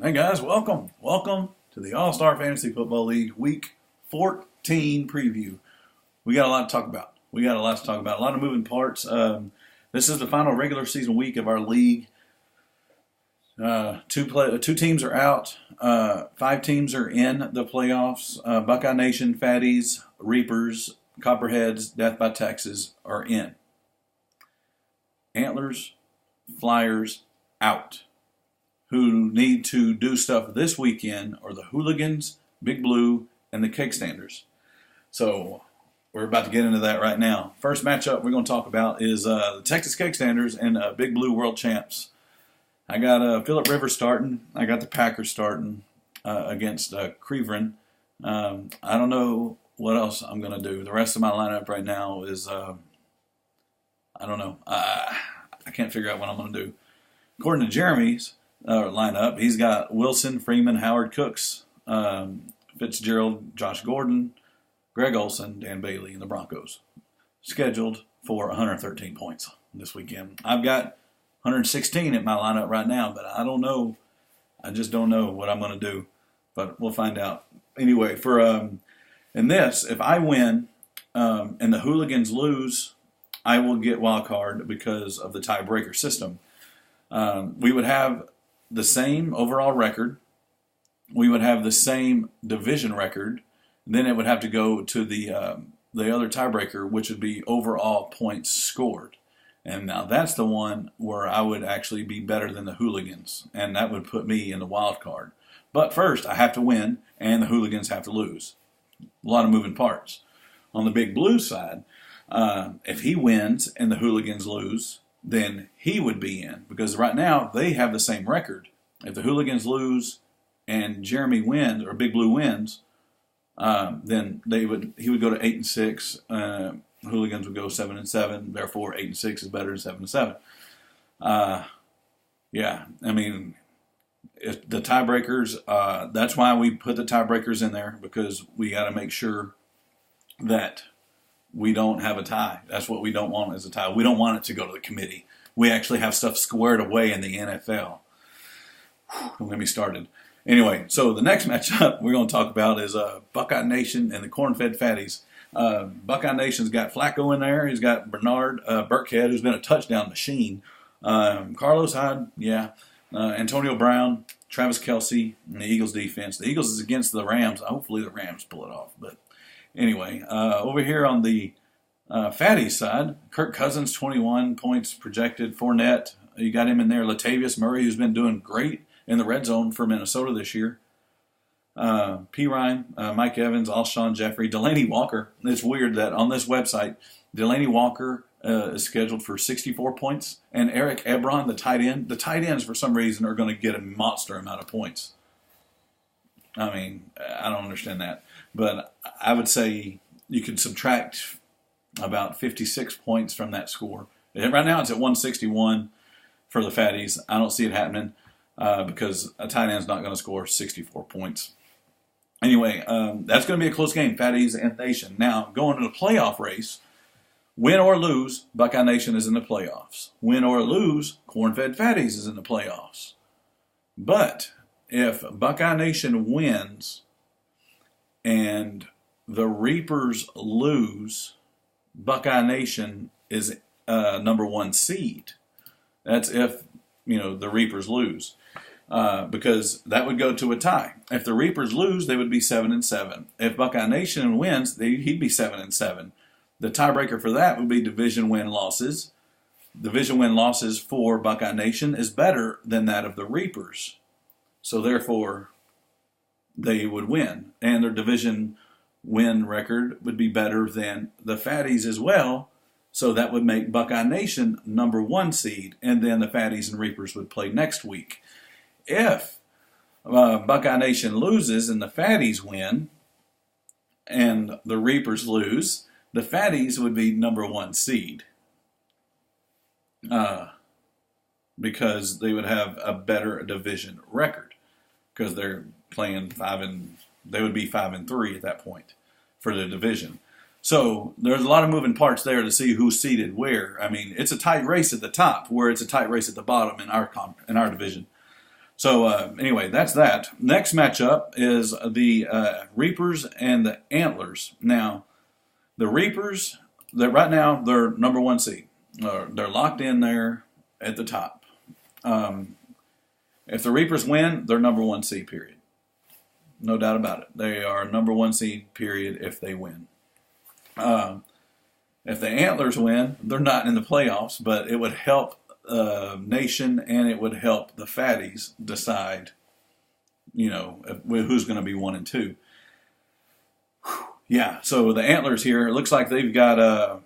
Hey guys, welcome. Welcome to the All-Star Fantasy Football League Week 14 preview. We got a lot to talk about. A lot of moving parts. This is the final regular season week of our league. Two teams are out. 5 teams are in the playoffs. Buckeye Nation, Fatties, Reapers, Copperheads, Death by Texas are in. Antlers, Flyers, out. Who need to do stuff this weekend are the Hooligans, Big Blue, and the Cake Standers. So we're about to get into that right now. First matchup we're going to talk about is the Texas Cake Standers and Big Blue World Champs. I got Phillip Rivers starting. I got the Packers starting against Creverin. I don't know what else I'm going to do. The rest of my lineup right now is, I don't know. I can't figure out what I'm going to do. According to Jeremy's lineup, he's got Wilson, Freeman, Howard, Cooks, Fitzgerald, Josh Gordon, Greg Olson, Dan Bailey, and the Broncos. Scheduled for 113 points this weekend. I've got 116 at my lineup right now, but I don't know. I just don't know what I'm going to do, but we'll find out. Anyway, for in this, if I win and the Hooligans lose, I will get wild card because of the tiebreaker system. We would have the same overall record. We would have the same division record. Then it would have to go to the other tiebreaker, which would be overall points scored. And now that's the one where I would actually be better than the Hooligans, and that would put me in the wild card. But first, I have to win, and the Hooligans have to lose. A lot of moving parts. On the Big Blue side, if he wins and the Hooligans lose, then he would be in, because right now they have the same record. If the Hooligans lose and Jeremy wins, or Big Blue wins, then he would go to 8-6. Hooligans would go 7-7. Therefore, 8-6 is better than 7-7. Yeah, I mean, if the tiebreakers. That's why we put the tiebreakers in there, because we got to make sure that we don't have a tie. That's what we don't want as a tie. We don't want it to go to the committee. We actually have stuff squared away in the NFL. Don't get me started. Anyway, so the next matchup we're going to talk about is Buckeye Nation and the Corn-Fed Fatties. Buckeye Nation's got Flacco in there. He's got Bernard Burkhead, who's been a touchdown machine. Carlos Hyde, Antonio Brown, Travis Kelce, and the Eagles defense. The Eagles is against the Rams. Hopefully the Rams pull it off, but anyway, over here on the Fatties side, Kirk Cousins, 21 points projected. Fournette, you got him in there. Latavius Murray, who's been doing great in the red zone for Minnesota this year. P. Ryan, Mike Evans, Alshon Jeffrey, Delaney Walker. It's weird that on this website, Delaney Walker is scheduled for 64 points, and Eric Ebron, the tight end. The tight ends, for some reason, are going to get a monster amount of points. I mean, I don't understand that. But I would say you could subtract about 56 points from that score. Right now it's at 161 for the Fatties. I don't see it happening because a tight end's not going to score 64 points. Anyway, that's going to be a close game, Fatties and Nation. Now, going to the playoff race, win or lose, Buckeye Nation is in the playoffs. Win or lose, Corn-Fed Fatties is in the playoffs. But if Buckeye Nation wins and the Reapers lose, Buckeye Nation is number 1 seed. That's if, the Reapers lose. Because that would go to a tie. If the Reapers lose, they would be 7-7. If Buckeye Nation wins, he'd be 7-7. The tiebreaker for that would be division win-losses. Division win-losses for Buckeye Nation is better than that of the Reapers. So therefore, they would win. And their division win record would be better than the Fatties as well. So that would make Buckeye Nation number 1 seed. And then the Fatties and Reapers would play next week. If Buckeye Nation loses and the Fatties win and the Reapers lose, the Fatties would be number 1 seed. Because they would have a better division record. Because they're playing they would be 5-3 at that point for the division. So there's a lot of moving parts there to see who's seated where. I mean, it's a tight race at the top, where it's a tight race at the bottom in our division. So anyway, that's that. Next matchup is the Reapers and the Antlers. Now, the Reapers, right now they're number 1 seed. They're locked in there at the top. If the Reapers win, they're number 1 seed, period. No doubt about it. They are number 1 seed, period, if they win. If the Antlers win, they're not in the playoffs, but it would help Nation and it would help the Fatties decide, who's going to be 1 and 2. Yeah, so the Antlers here, it looks like they've got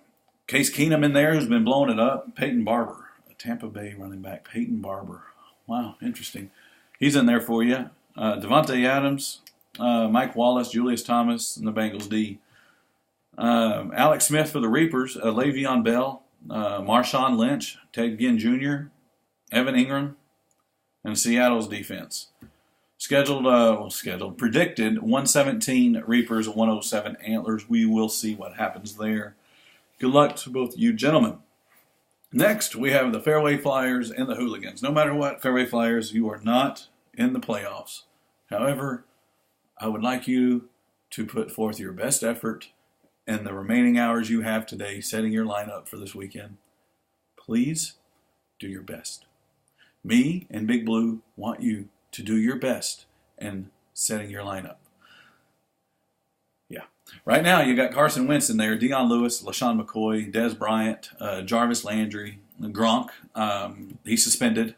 Case Keenum in there, who's been blowing it up. Peyton Barber, a Tampa Bay running back. Peyton Barber. Wow, interesting. He's in there for you. Devontae Adams, Mike Wallace, Julius Thomas, and the Bengals D. Alex Smith for the Reapers, Le'Veon Bell, Marshawn Lynch, Ted Ginn Jr., Evan Ingram, and Seattle's defense. Predicted 117 Reapers, 107 Antlers. We will see what happens there. Good luck to both you gentlemen. Next, we have the Fairway Flyers and the Hooligans. No matter what, Fairway Flyers, you are not in the playoffs. However, I would like you to put forth your best effort in the remaining hours you have today setting your lineup for this weekend. Please do your best. Me and Big Blue want you to do your best in setting your lineup. Yeah. Right now, you got Carson Wentz in there, Deion Lewis, LaShawn McCoy, Dez Bryant, Jarvis Landry, Gronk. He's suspended.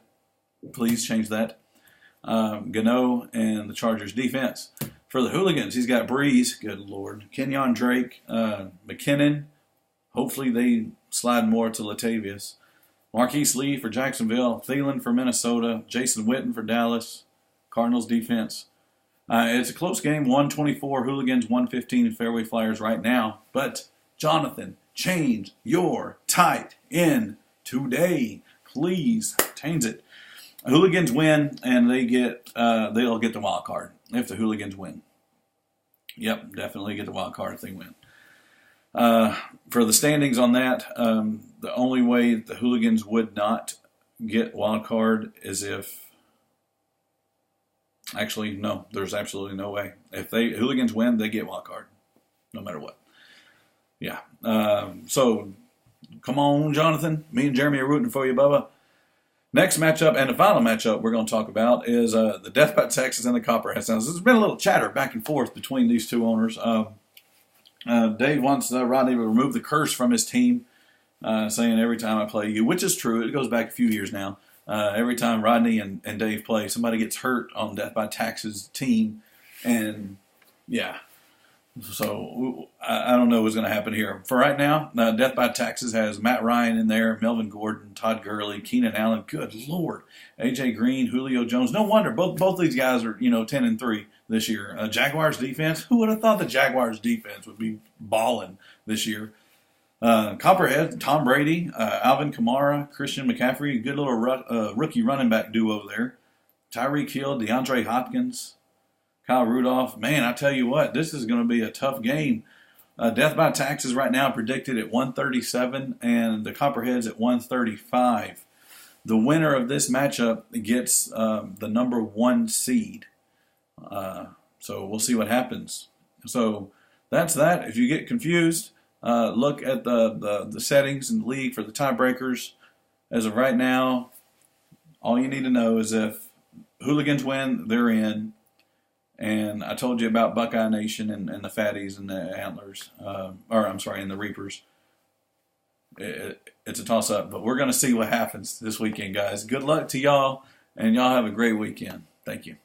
Please change that. Gano and the Chargers defense. For the Hooligans, he's got Breeze, good Lord, Kenyon Drake, McKinnon. Hopefully they slide more to Latavius. Marquise Lee for Jacksonville, Thielen for Minnesota, Jason Witten for Dallas, Cardinals defense. It's a close game, 124 Hooligans, 115 Fairway Flyers right now. But, Jonathan, change your tight end today. Please, change it. Hooligans win, and they'll get the wild card if the Hooligans win. Yep, definitely get the wild card if they win. For the standings on that, the only way the Hooligans would not get wild card is if... Actually, no, there's absolutely no way. If Hooligans win, they get wild card, no matter what. Yeah. So, come on, Jonathan. Me and Jeremy are rooting for you, Bubba. Next matchup, and the final matchup we're going to talk about is the Death by Texas and the Copperheads. Now, there's been a little chatter back and forth between these two owners. Dave wants Rodney to remove the curse from his team, saying every time I play you, which is true. It goes back a few years now. Every time Rodney and Dave play, somebody gets hurt on Death by Tax's team. And, yeah. So, I don't know what's going to happen here. For right now, Death by Taxes has Matt Ryan in there, Melvin Gordon, Todd Gurley, Keenan Allen. Good Lord. A.J. Green, Julio Jones. No wonder. Both these guys are, 10-3 this year. Jaguars defense. Who would have thought the Jaguars defense would be balling this year? Copperhead, Tom Brady, Alvin Kamara, Christian McCaffrey, good little rookie running back duo there. Tyreek Hill, DeAndre Hopkins, Kyle Rudolph. Man, I tell you what, this is going to be a tough game. Death by Taxes right now predicted at 137 and the Copperheads at 135. The winner of this matchup gets the number 1 seed. So we'll see what happens. So that's that. If you get confused, look at the settings in the league for the tiebreakers. As of right now, all you need to know is if Hooligans win, they're in. And I told you about Buckeye Nation and the Fatties and the Antlers. And the Reapers. It's a toss-up, but we're going to see what happens this weekend, guys. Good luck to y'all, and y'all have a great weekend. Thank you.